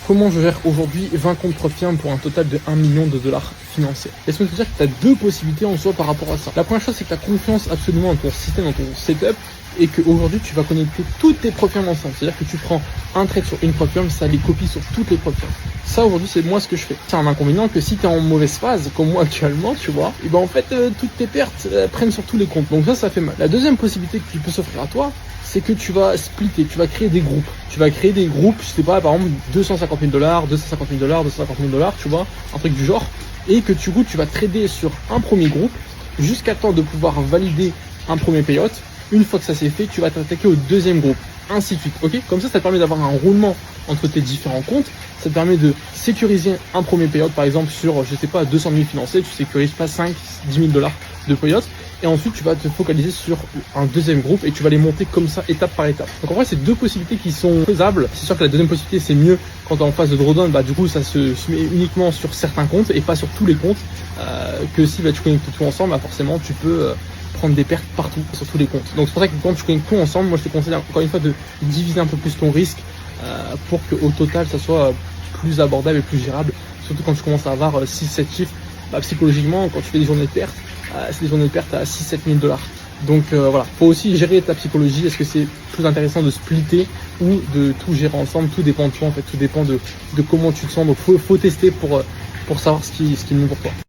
comment je gère aujourd'hui 20 comptes Profim pour un total de 1 million de dollars financiers. Laisse-moi te dire que tu as deux possibilités en soi par rapport à ça. La première chose, c'est que tu as confiance absolument dans ton système, dans ton setup, et qu'aujourd'hui, tu vas connecter toutes tes Profim ensemble. C'est-à-dire que tu prends un trade sur une Profim, ça les copie sur toutes les Profim. Ça, aujourd'hui, c'est moi ce que je fais. C'est un inconvénient que si tu es en mauvaise phase, comme moi actuellement, tu vois, et ben en fait, toutes tes pertes prennent sur tous les comptes. Donc ça fait mal. La deuxième possibilité qui peut s'offrir à toi, c'est que tu vas splitter, tu vas créer des groupes. Tu vas créer des groupes, je sais pas, par exemple, 250 000 $, 250 000 $, 250 000 $, tu vois, un truc du genre. Et que tu vas trader sur un premier groupe jusqu'à temps de pouvoir valider un premier payout. Une fois que ça c'est fait, tu vas t'attaquer au deuxième groupe, ainsi de suite, ok? Comme ça te permet d'avoir un roulement entre tes différents comptes, ça te permet de sécuriser un premier payout, par exemple sur, je sais pas, 200 000 financés, tu sécurises pas 5, 10 000 $ de payout, et ensuite tu vas te focaliser sur un deuxième groupe et tu vas les monter comme ça, étape par étape. Donc en vrai, c'est deux possibilités qui sont faisables. C'est sûr que la deuxième possibilité, c'est mieux quand tu es en phase de drawdown, du coup ça se met uniquement sur certains comptes et pas sur tous les comptes, que si tu connectes tout ensemble, forcément tu peux prendre des pertes partout, sur tous les comptes. Donc c'est pour ça que quand tu connectes tout ensemble, moi je te conseille encore une fois de diviser un peu plus ton risque pour qu'au total ça soit plus abordable et plus gérable. Surtout quand tu commences à avoir 6-7 chiffres, psychologiquement quand tu fais des journées de perte, c'est des journées de perte à 6-7 000 $. Donc voilà, faut aussi gérer ta psychologie. Est-ce que c'est plus intéressant de splitter ou de tout gérer ensemble? Tout dépend de toi en fait, tout dépend de comment tu te sens. Donc faut tester pour savoir ce qui est mieux pour toi.